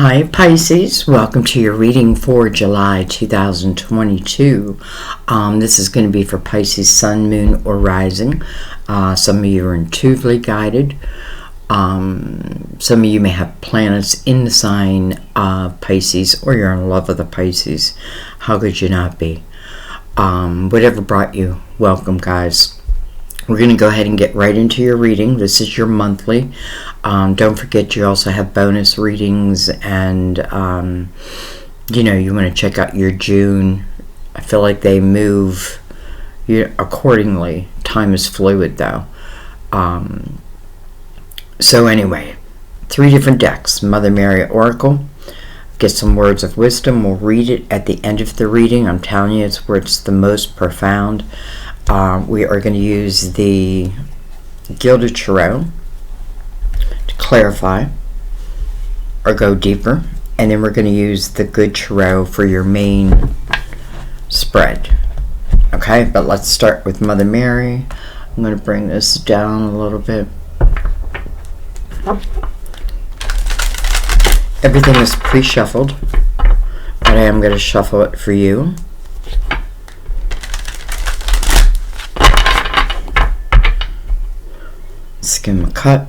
Hi Pisces, welcome to your reading for July 2022. This is going to be for Pisces Sun, Moon, or Rising. Some of you are intuitively guided. Some of you may have planets in the sign of Pisces, or you're in love with the Pisces. How could you not be? Whatever brought you, welcome guys. We're going to go ahead and get right into your reading. This is your monthly. Don't forget you also have bonus readings, and you want to check out your June. I feel like they move accordingly. Time is fluid though. So anyway, 3 different decks. Mother Mary Oracle. Get some words of wisdom. We'll read it at the end of the reading. I'm telling you, it's where it's the most profound. We are going to use the Gilded Tarot to clarify or go deeper, and then we're going to use the Good Tarot for your main spread. Okay, but let's start with Mother Mary. I'm going to bring this down a little bit. Everything is pre-shuffled, but I am going to shuffle it for you. Let's give him a cut.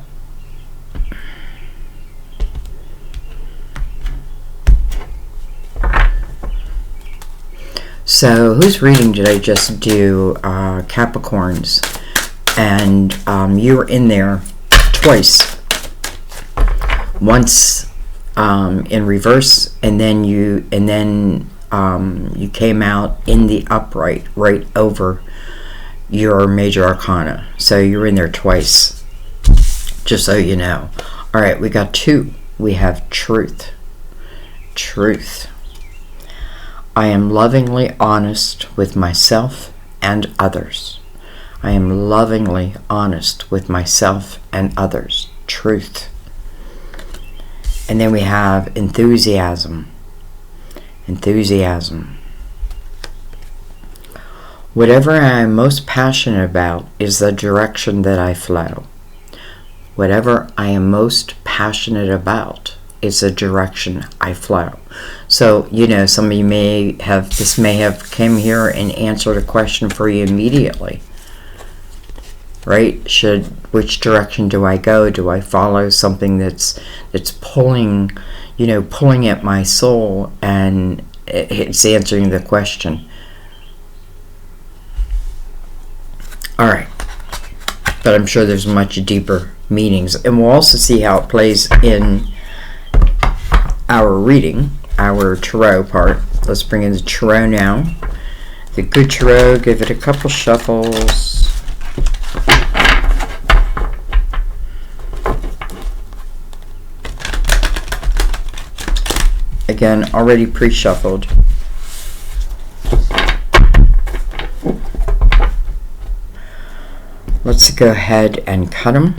So, whose reading did I just do? Capricorns. And you were in there twice. Once in reverse, and then you came out in the upright, right over your major arcana. So you're in there twice, just so you know. All right, we got 2. We have truth. Truth. I am lovingly honest with myself and others. I am lovingly honest with myself and others. Truth. And then we have enthusiasm. Enthusiasm. Whatever I am most passionate about is the direction that I flow. Whatever I am most passionate about is the direction I flow. So, some of you may have came here and answered a question for you immediately. Right? Which direction do I go? Do I follow something that's pulling at my soul, and it's answering the question. All right, but I'm sure there's much deeper meanings, and we'll also see how it plays in our reading, our tarot part. Let's bring in the tarot now. The Good Tarot, give it a couple shuffles. Again, already pre-shuffled. Let's go ahead and cut them.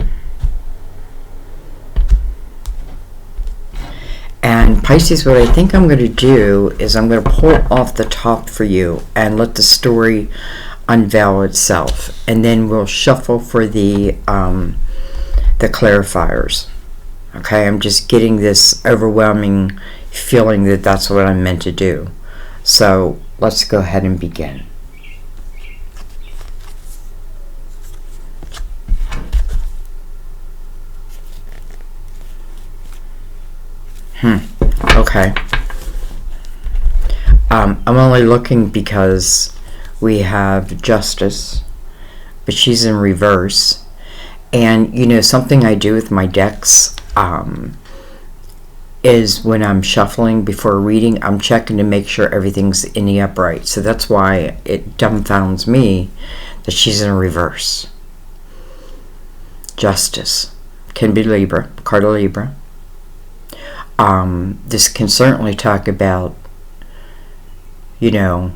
And Pisces, what I think I'm going to do is I'm going to pull off the top for you and let the story unveil itself. And then we'll shuffle for the clarifiers. Okay, I'm just getting this overwhelming feeling that that's what I'm meant to do. So let's go ahead and begin. Okay. I'm only looking because we have Justice, but she's in reverse. And something I do with my decks is when I'm shuffling before reading, I'm checking to make sure everything's in the upright. So that's why it dumbfounds me that she's in reverse. Justice can be Libra, card of Libra. This can certainly talk about, I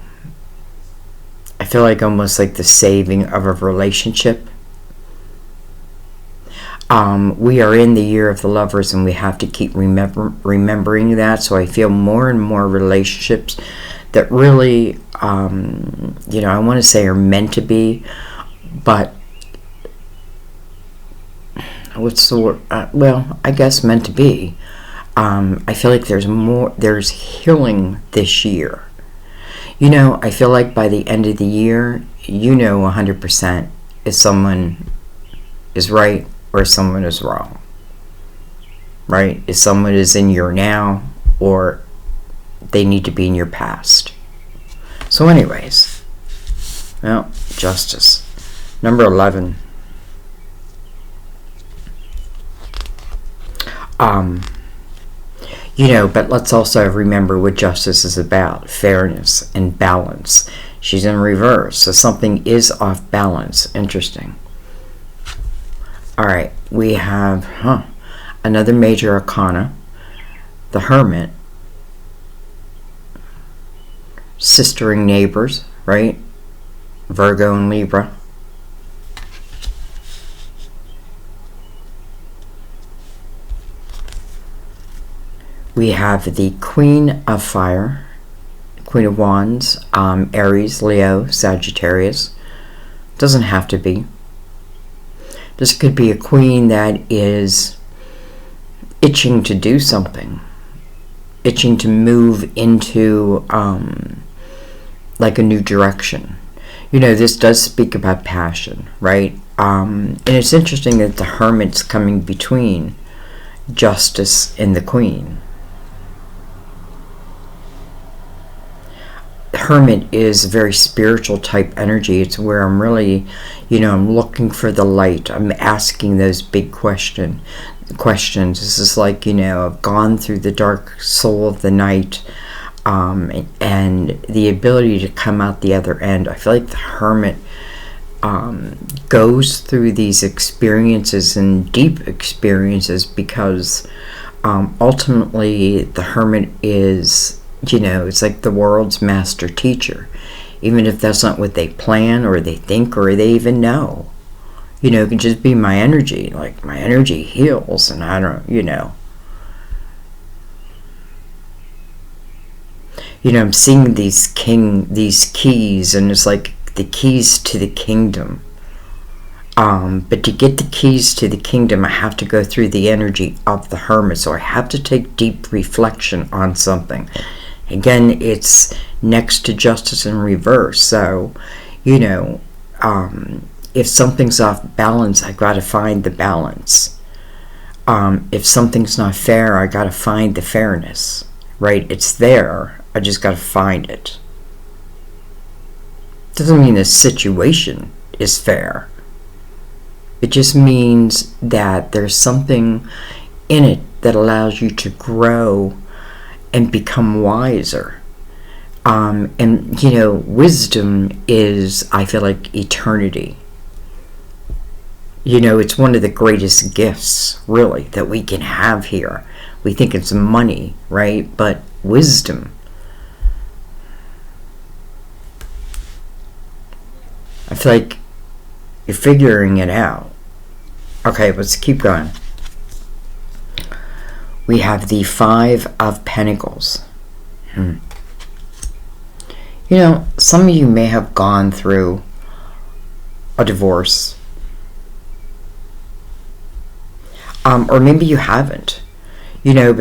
feel like almost like the saving of a relationship. We are in the year of the lovers, and we have to keep remembering that. So I feel more and more relationships that really, I want to say are meant to be, but what's the word? Well, I guess meant to be. I feel like there's healing this year. You know, I feel like by the end of the year, you know 100% if someone is right or if someone is wrong. Right? If someone is in your now or they need to be in your past. So anyways, well, justice. Number 11. You know, but let's also remember what justice is about. Fairness and balance. She's in reverse, so something is off balance. Interesting. Alright, we have, another major arcana. The Hermit. Sistering neighbors, right? Virgo and Libra. We have the Queen of Fire, Queen of Wands, Aries, Leo, Sagittarius. Doesn't have to be. This could be a queen that is itching to do something. Itching to move into like a new direction. You know, this does speak about passion, right? And it's interesting that the Hermit's coming between Justice and the Queen. Hermit is a very spiritual type energy. It's where I'm really, you know, I'm looking for the light. I'm asking those big questions. This is like, you know, I've gone through the dark soul of the night, and the ability to come out the other end. I feel like the Hermit goes through these experiences and deep experiences because ultimately the Hermit is, you know, it's like the world's master teacher, even if that's not what they plan or they think or they even know. You know, it can just be my energy. Like, my energy heals, and I don't, you know. You know, I'm seeing these keys, and it's like the keys to the kingdom. But to get the keys to the kingdom, I have to go through the energy of the Hermit. So I have to take deep reflection on something. Again, it's next to Justice in reverse. So, you know, if something's off balance, I got to find the balance. If something's not fair, I got to find the fairness. Right? It's there. I just got to find it. Doesn't mean the situation is fair. It just means that there's something in it that allows you to grow and become wiser. And, you know, wisdom is, I feel like, eternity. You know, it's one of the greatest gifts, really, that we can have here. We think it's money, right? But wisdom. I feel like you're figuring it out. Okay, let's keep going. We have the Five of Pentacles. You know, some of you may have gone through a divorce. Or maybe you haven't. You know,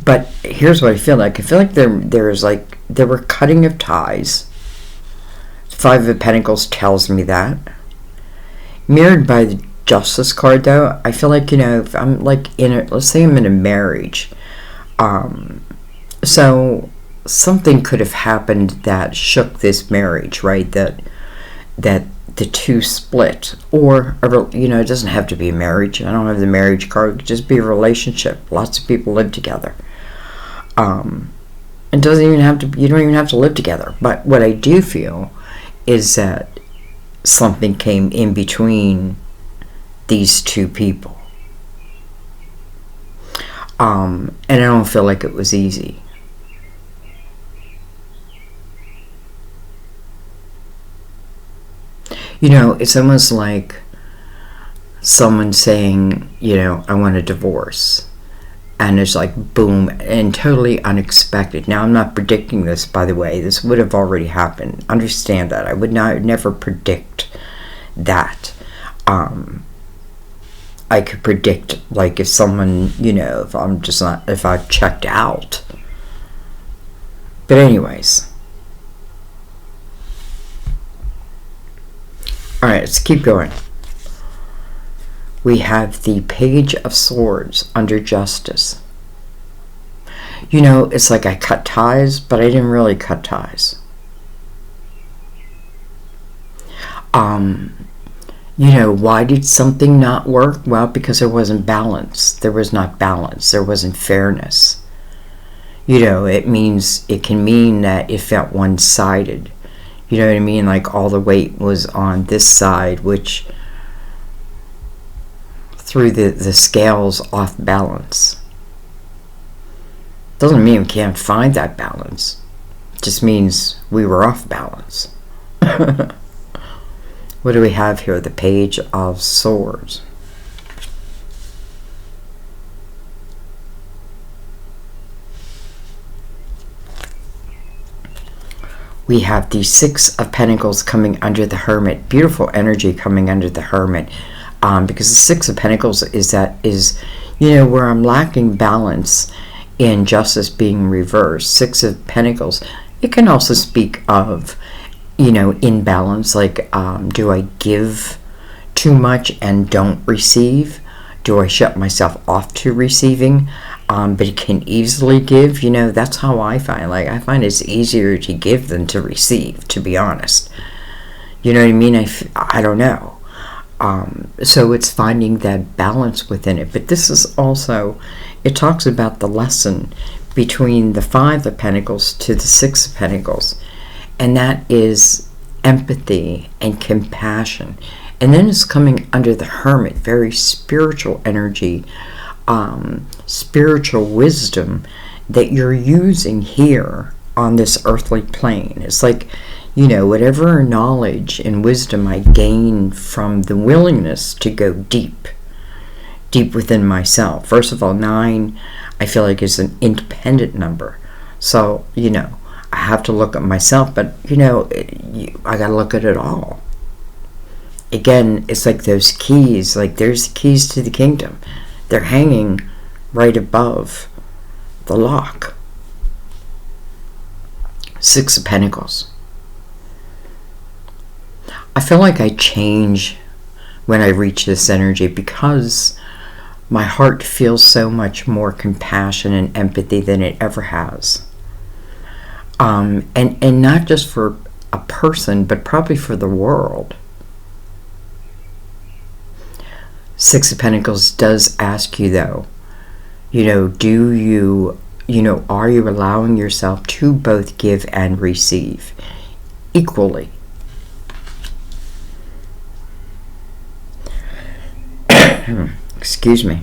but here's what I feel like. I feel like there were cutting of ties. Five of Pentacles tells me that. Mirrored by the Justice card, though, I feel like, you know, if I'm like let's say I'm in a marriage, so something could have happened that shook this marriage, right? That the two split, or you know, it doesn't have to be a marriage. I don't have the marriage card. It could just be a relationship. Lots of people live together. It doesn't even have to. You don't even have to live together. But what I do feel is that something came in between these two people. And I don't feel like it was easy. You know, it's almost like someone saying, you know, I want a divorce. And it's like, boom, and totally unexpected. Now, I'm not predicting this, by the way. This would have already happened. Understand that. I would never predict that. I could predict, like, if someone, if I've checked out. But anyways. Alright, let's keep going. We have the Page of Swords under Justice. It's like I cut ties, but I didn't really cut ties. Why did something not work? Well, because there wasn't balance. There was not balance. There wasn't fairness. It can mean that it felt one-sided. You know what I mean? Like all the weight was on this side, which threw the scales off balance. Doesn't mean we can't find that balance. It just means we were off balance. What do we have here? The Page of Swords. We have the Six of Pentacles coming under the Hermit. Beautiful energy coming under the Hermit. Because the Six of Pentacles is where I'm lacking balance in justice being reversed. Six of Pentacles. It can also speak of, imbalance. Like, do I give too much and don't receive? Do I shut myself off to receiving? But it can easily give. That's how I find. Like, I find it's easier to give than to receive, to be honest. You know what I mean? I don't know. So it's finding that balance within it. But this is also, it talks about the lesson between the Five of Pentacles to the Six of Pentacles. And that is empathy and compassion. And then it's coming under the Hermit, very spiritual energy, spiritual wisdom that you're using here on this earthly plane. It's like, whatever knowledge and wisdom I gain from the willingness to go deep within myself. First of all, 9, I feel like is an independent number. So, I have to look at myself, but, I got to look at it all. Again, it's like those keys, like there's the keys to the kingdom. They're hanging right above the lock. Six of Pentacles. I feel like I change when I reach this energy because my heart feels so much more compassion and empathy than it ever has. And not just for a person, but probably for the world. Six of Pentacles does ask you, though, do you, are you allowing yourself to both give and receive equally? Excuse me.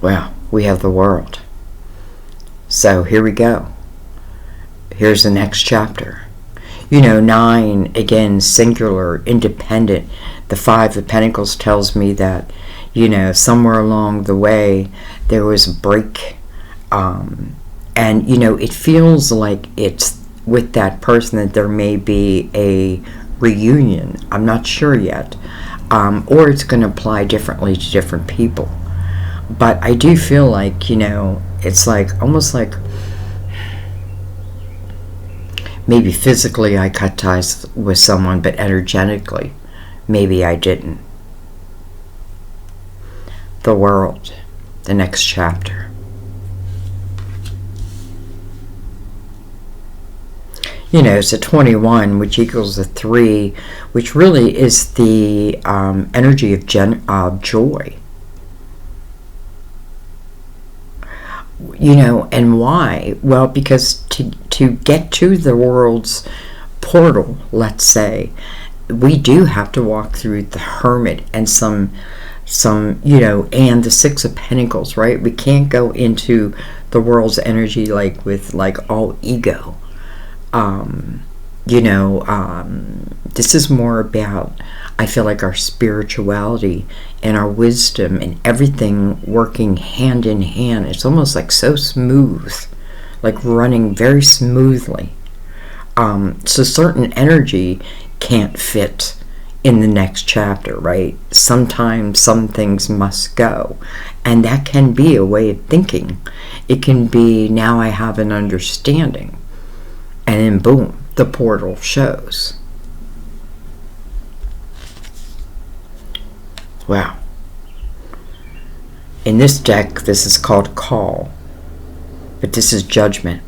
Well, we have the World. So here we go. Here's the next chapter. 9, again, singular, independent. The Five of Pentacles tells me that, somewhere along the way, there was a break. And, it feels like it's with that person that there may be a reunion. I'm not sure yet. Or it's going to apply differently to different people. But I do feel like, it's like, almost like, maybe physically I cut ties with someone, but energetically, maybe I didn't. The World, the next chapter. It's a 21, which equals a 3, which really is the energy of joy. And why? Well, because to get to the World's portal, let's say, we do have to walk through the Hermit and some and the Six of Pentacles, right? We can't go into the World's energy with all ego. This is more about, I feel like, our spirituality and our wisdom and everything working hand in hand. It's almost like so smooth, like running very smoothly. So certain energy can't fit in the next chapter, right? Sometimes some things must go. And that can be a way of thinking. It can be, now I have an understanding. And then boom, the portal shows. Wow. In this deck, this is called Call. But this is Judgment.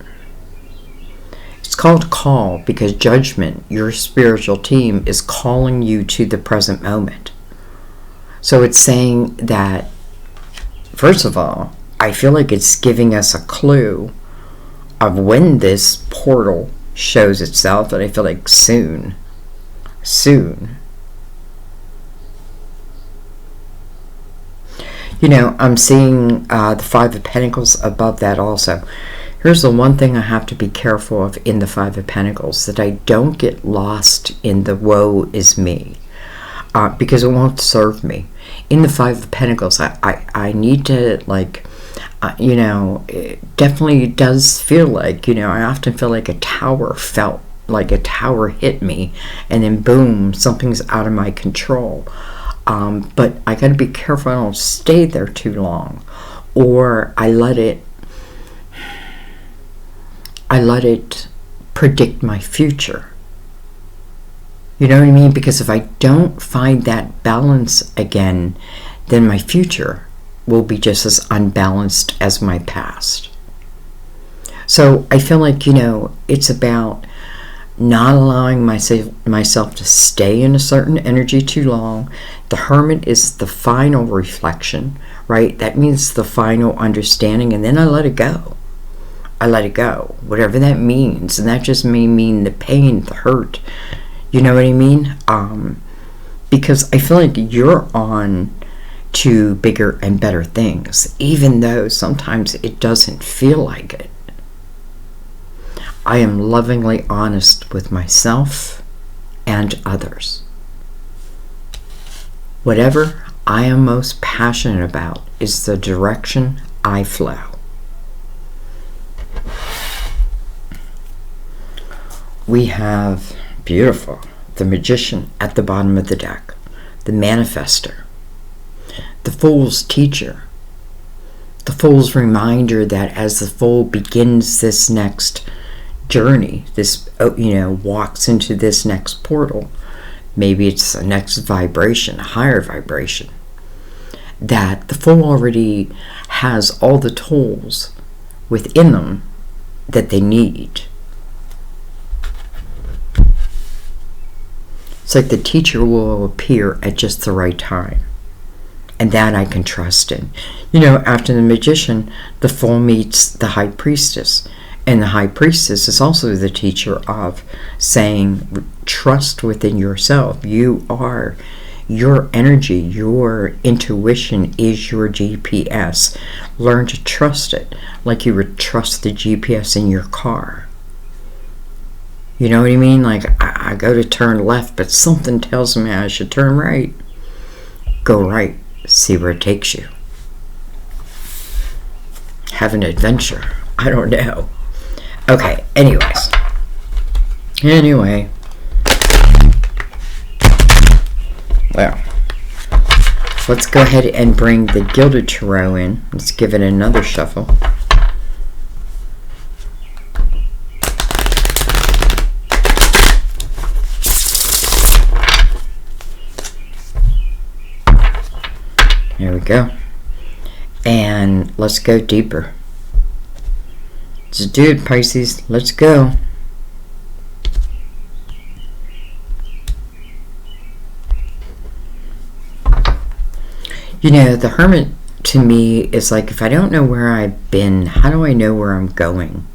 It's called Call because Judgment, your spiritual team, is calling you to the present moment. So it's saying that, first of all, I feel like it's giving us a clue of when this portal shows itself, and I feel like soon. Soon. You know, I'm seeing the Five of Pentacles above that also. Here's the one thing I have to be careful of in the Five of Pentacles, that I don't get lost in the woe is me, because it won't serve me. In the Five of Pentacles, I need to, like, you know, it definitely does feel like, you know, I often feel like a tower hit me, and then boom, something's out of my control. But I got to be careful I don't stay there too long, or I let it predict my future. You know what I mean? Because if I don't find that balance again, then my future will be just as unbalanced as my past. So I feel like, you know, it's about not allowing myself to stay in a certain energy too long. The Hermit is the final reflection, right? That means the final understanding, and then I let it go. I let it go, whatever that means. And that just may mean the pain, the hurt. You know what I mean? Because I feel like you're on to bigger and better things, even though sometimes it doesn't feel like it. I am lovingly honest with myself and others. Whatever I am most passionate about is the direction I flow. We have, beautiful, the Magician at the bottom of the deck, the Manifester, the Fool's teacher, the Fool's reminder that as the Fool begins this next journey, this, you know, walks into this next portal, maybe it's a next vibration, a higher vibration, that the Fool already has all the tools within them that they need. It's like the teacher will appear at just the right time, and that I can trust in. You know, after the Magician, the Fool meets the High Priestess, and the High Priestess is also the teacher of saying, trust within yourself. You are, your energy, your intuition is your GPS. Learn to trust it like you would trust the GPS in your car. You know what I mean? Like, I go to turn left, but something tells me I should turn right. Go right. See where it takes you. Have an adventure. I don't know. Okay, anyways. Anyway. Well, let's go ahead and bring the Gilded Tarot in. Let's give it another shuffle. There we go. And let's go deeper. Let's do it, Pisces. Let's go. You know, the Hermit to me is like, if I don't know where I've been, how do I know where I'm going?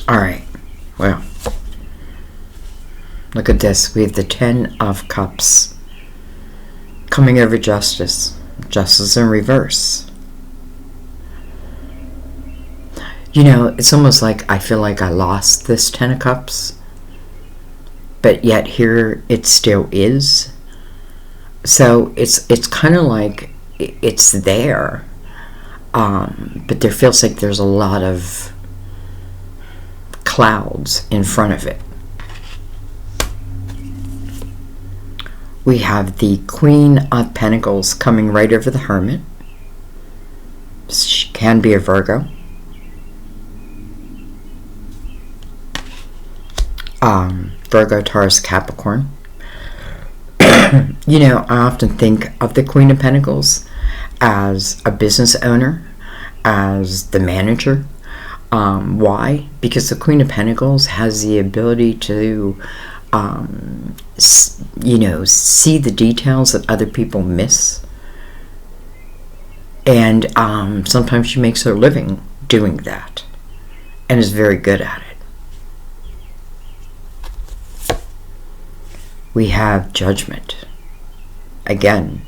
Alright. Well. Look at this. We have the Ten of Cups. Coming over Justice. Justice in reverse. You know, it's almost like I feel like I lost this Ten of Cups. But yet here it still is. So it's kind of like it's there. But there feels like there's a lot of clouds in front of it. We have the Queen of Pentacles coming right over the Hermit. She can be a Virgo. Virgo, Taurus, Capricorn. You know, I often think of the Queen of Pentacles as a business owner, as the manager. Why? Because the Queen of Pentacles has the ability to, you know, see the details that other people miss. And sometimes she makes her living doing that and is very good at it. We have Judgment. Again,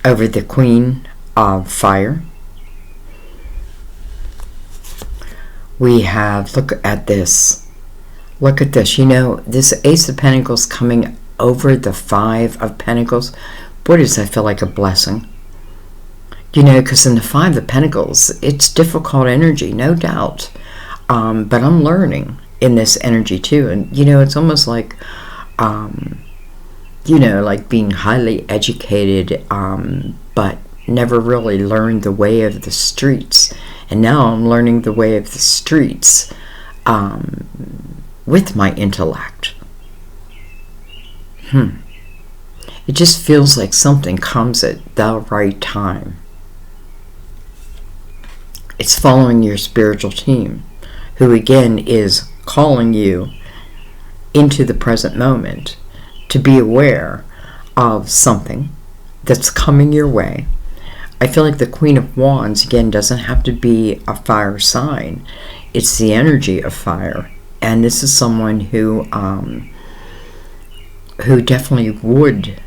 over the Queen of Fire. We have, look at this. Look at this. You know, this Ace of Pentacles coming over the Five of Pentacles. Boy, does that feel like a blessing. You know, because in the Five of Pentacles, it's difficult energy, no doubt. But I'm learning in this energy too. And, you know, it's almost like, you know, like being highly educated, but never really learned the way of the streets. And now I'm learning the way of the streets with my intellect. It just feels like something comes at the right time. It's following your spiritual team, who again is calling you into the present moment to be aware of something that's coming your way. I feel like the Queen of Wands, again, doesn't have to be a fire sign. It's the energy of fire. And this is someone who definitely would,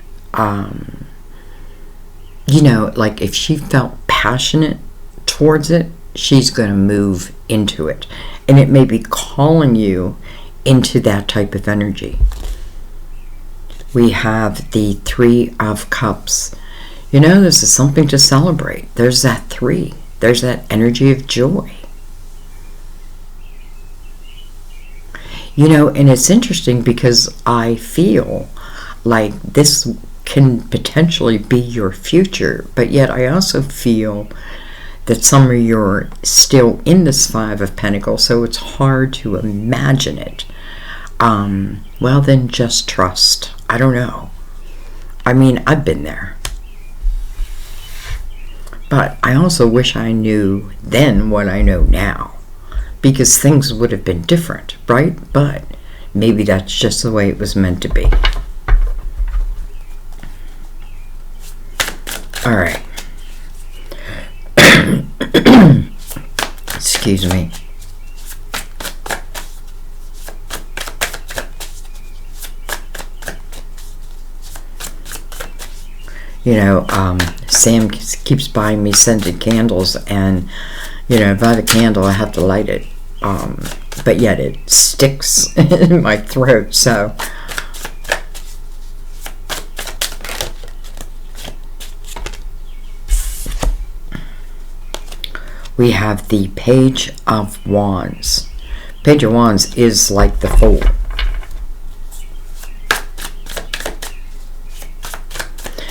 you know, like if she felt passionate towards it, she's going to move into it. And it may be calling you into that type of energy. We have the Three of Cups. You know, this is something to celebrate. There's that three. There's that energy of joy. You know, and it's interesting because I feel like this can potentially be your future, but yet I also feel that some of you are still in this Five of Pentacles, so it's hard to imagine it. Well, then just trust. I don't know. I mean, I've been there. But I also wish I knew then what I know now, because things would have been different, right? But maybe that's just the way it was meant to be. All right. Excuse me. You know, Sam keeps buying me scented candles, and, you know, if I have a candle, I have to light it. But yet it sticks in my throat, so. We have the Page of Wands. Page of Wands is like the Fool.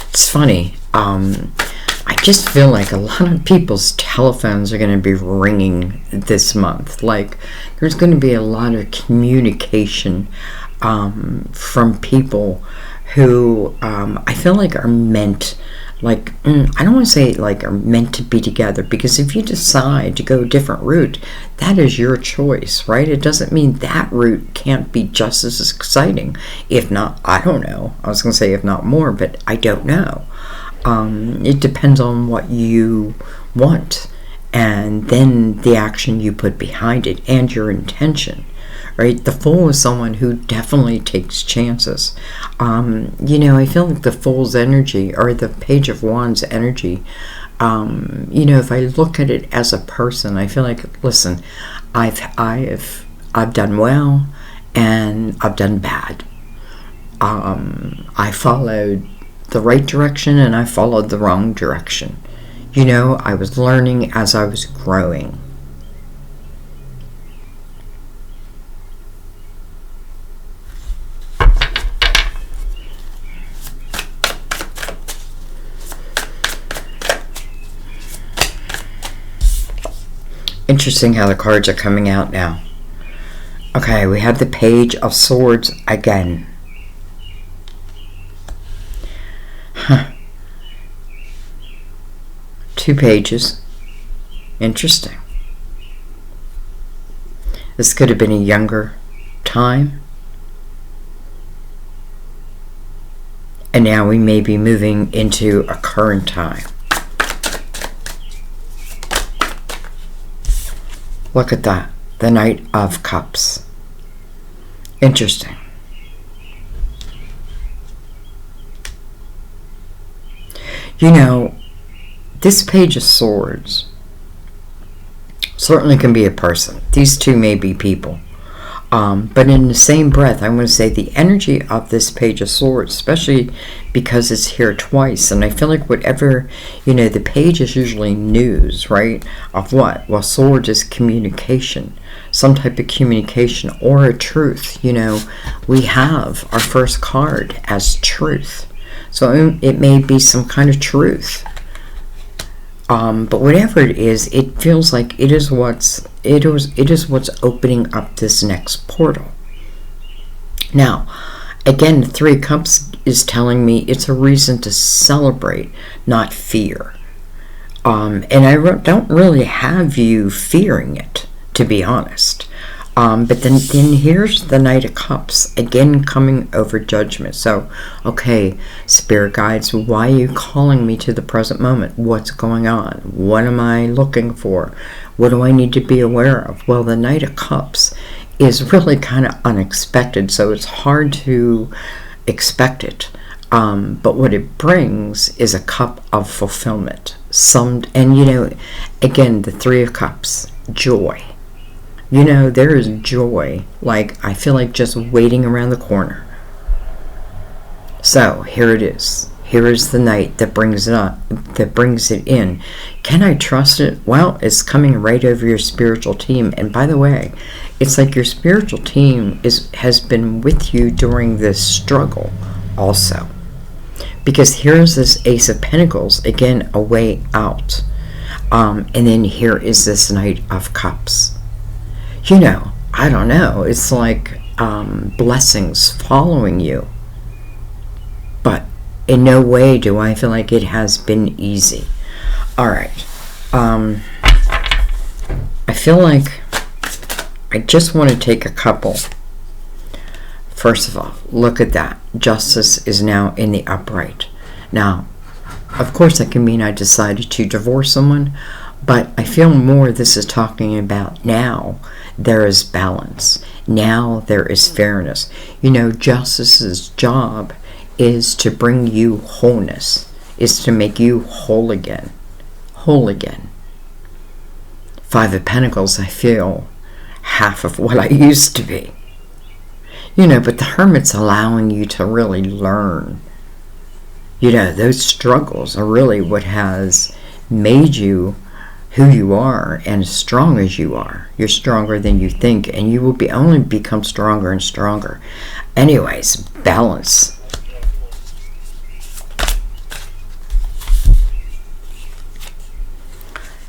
It's funny. I just feel like a lot of people's telephones are going to be ringing this month. Like, there's going to be a lot of communication from people who I feel like are meant, like, I don't want to say like are meant to be together, because if you decide to go a different route, that is your choice, right? It doesn't mean that route can't be just as exciting. If not, I don't know. I was going to say if not more, but I don't know. It depends on what you want, and then the action you put behind it, and your intention, right? The Fool is someone who definitely takes chances. You know, I feel like the Fool's energy, or the Page of Wands energy, you know, if I look at it as a person, I feel like, listen, I've done well, and I've done bad. I followed the right direction, and I followed the wrong direction. You know, I was learning as I was growing. Interesting how the cards are coming out now. Okay, we have the Page of Swords again. Huh. 2 pages. Interesting. This could have been a younger time. And now we may be moving into a current time. Look at that. The Knight of Cups. Interesting. You know, this Page of Swords certainly can be a person. These two may be people. But in the same breath, I want to say the energy of this Page of Swords, especially because it's here twice, and I feel like whatever, the page is usually news, right? Of what? Well, Swords is communication, some type of communication or a truth. We have our first card as truth. So it may be some kind of truth. But whatever it is, it feels like it is what's opening up this next portal. Now, again, the 3 of Cups is telling me it's a reason to celebrate, not fear. And I don't really have you fearing it, to be honest. But then here's the Knight of Cups, again coming over judgment. So, okay, Spirit Guides, why are you calling me to the present moment? What's going on? What am I looking for? What do I need to be aware of? Well, the Knight of Cups is really kind of unexpected, so it's hard to expect it. But what it brings is a cup of fulfillment. And again, the 3 of Cups, joy. There is joy, like I feel like just waiting around the corner. So here it is. Here is the Knight that brings it up, that brings it in. Can I trust it? Well, it's coming right over your spiritual team. And by the way, it's like your spiritual team has been with you during this struggle also. Because here's this Ace of Pentacles, again, a way out. And then here is this Knight of Cups. I don't know. It's like blessings following you. But in no way do I feel like it has been easy. All right. I feel like I just want to take a couple. First of all, look at that. Justice is now in the upright. Now, of course, that can mean I decided to divorce someone, but I feel more this is talking about now there is balance. Now there is fairness. Justice's job is to bring you wholeness, is to make you whole again. Whole again. 5 of Pentacles, I feel half of what I used to be. But the Hermit's allowing you to really learn. Those struggles are really what has made you who you are and as strong as you are. You're stronger than you think, and you will only become stronger and stronger. Anyways, balance.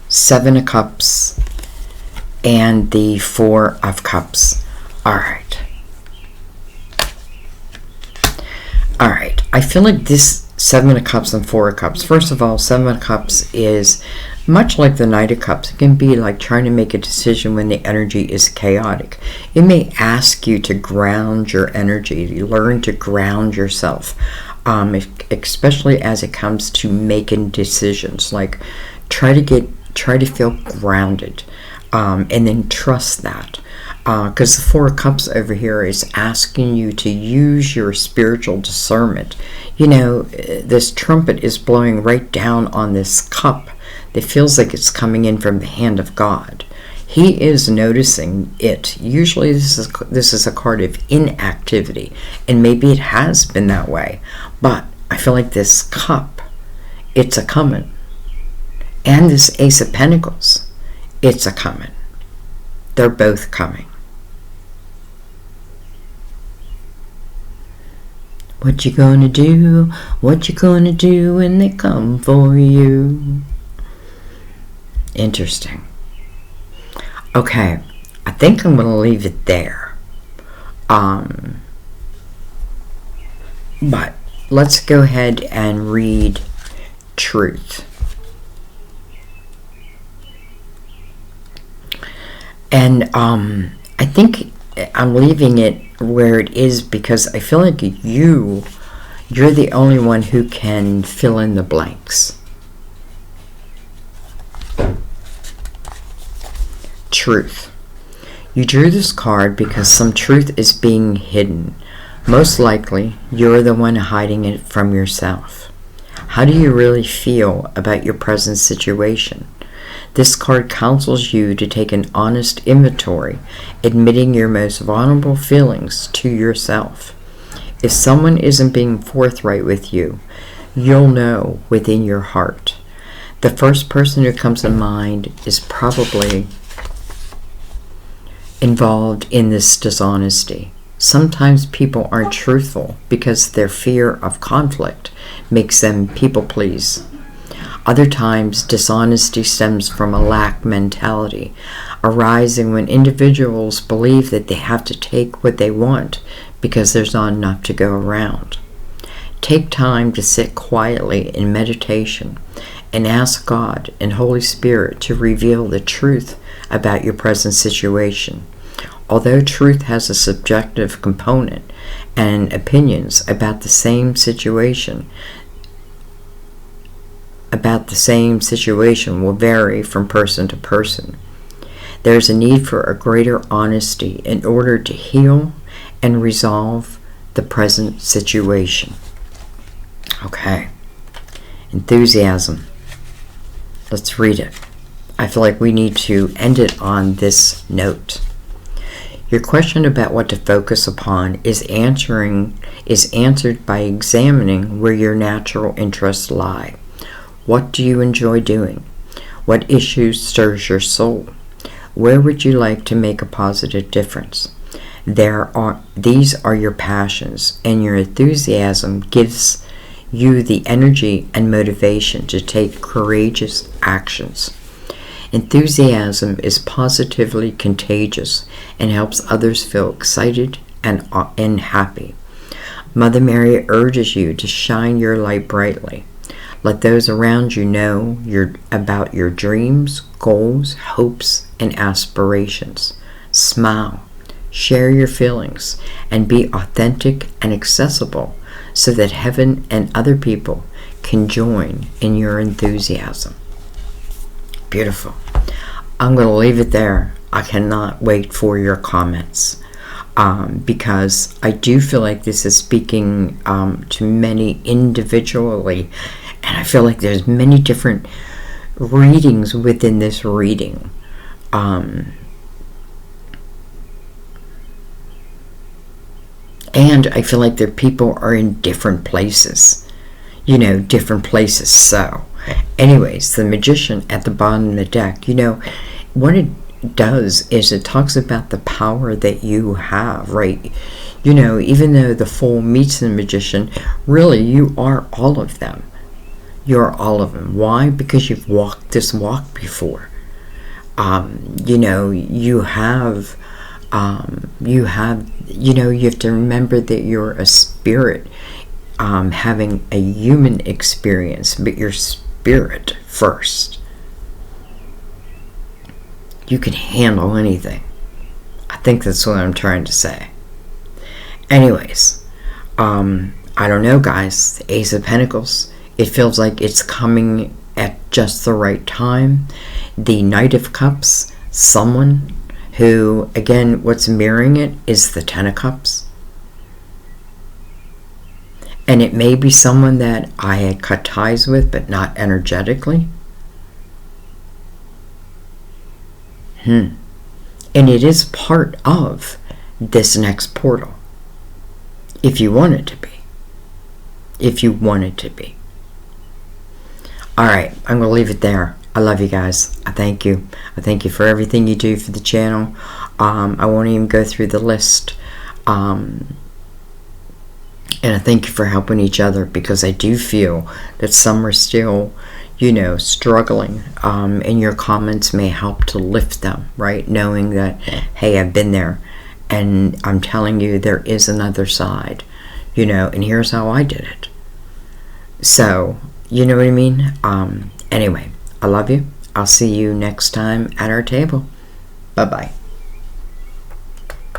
Seven of Cups and the 4 of Cups. All right. I feel like this 7 of Cups and 4 of Cups. First of all, 7 of Cups is much like the Knight of Cups. It can be like trying to make a decision when the energy is chaotic. It may ask you to ground your energy, learn to ground yourself, especially as it comes to making decisions. Like try to feel grounded, and then trust that. Because the 4 of Cups over here is asking you to use your spiritual discernment. This trumpet is blowing right down on this cup. It feels like it's coming in from the hand of God. He is noticing it. Usually this is a card of inactivity, and maybe it has been that way. But I feel like this cup, it's a coming. And this Ace of Pentacles, it's a coming. They're both coming. What you gonna do? What you gonna do when they come for you? Interesting. Okay, I think I'm going to leave it there. But let's go ahead and read Truth. And I think I'm leaving it where it is because I feel like you're the only one who can fill in the blanks. Truth. You drew this card because some truth is being hidden. Most likely, you're the one hiding it from yourself. How do you really feel about your present situation? This card counsels you to take an honest inventory, admitting your most vulnerable feelings to yourself. If someone isn't being forthright with you, you'll know within your heart. The first person who comes to mind is probably involved in this dishonesty. Sometimes people aren't truthful because their fear of conflict makes them people please. Other times, dishonesty stems from a lack mentality, arising when individuals believe that they have to take what they want because there's not enough to go around. Take time to sit quietly in meditation and ask God and Holy Spirit to reveal the truth about your present situation. Although truth has a subjective component and opinions about the same situation will vary from person to person. There is a need for a greater honesty in order to heal and resolve the present situation. Okay. Enthusiasm. Let's read it. I feel like we need to end it on this note. Your question about what to focus upon is answered by examining where your natural interests lie. What do you enjoy doing? What issues stirs your soul? Where would you like to make a positive difference? These are your passions, and your enthusiasm gives you the energy and motivation to take courageous actions. Enthusiasm is positively contagious and helps others feel excited and happy. Mother Mary urges you to shine your light brightly. Let those around you know about your dreams, goals, hopes, and aspirations. Smile, share your feelings, and be authentic and accessible so that heaven and other people can join in your enthusiasm. Beautiful. I'm going to leave it there. I cannot wait for your comments because I do feel like this is speaking to many individually, and I feel like there's many different readings within this reading. And I feel like their people are in different places. Different places. So, anyways, the Magician at the bottom of the deck, what it does is it talks about the power that you have, right? Even though the Fool meets the Magician, really you are all of them. You're all of them. Why? Because you've walked this walk before. You have to remember that you're a spirit having a human experience, but your spirit first. You can handle anything. I think that's what I'm trying to say. Anyways, I don't know, guys. The Ace of Pentacles, it feels like it's coming at just the right time. The Knight of Cups, someone who, again, what's mirroring it is the Ten of Cups. And it may be someone that I had cut ties with, but not energetically. And it is part of this next portal. If you want it to be. Alright, I'm going to leave it there. I love you guys. I thank you. I thank you for everything you do for the channel. I won't even go through the list. And I thank you for helping each other, because I do feel that some are still, you know, struggling, and your comments may help to lift them, right? Knowing that, hey, I've been there, and I'm telling you there is another side, you know, and here's how I did it. So, you know what I mean? Anyway, I love you. I'll see you next time at our table. Bye-bye.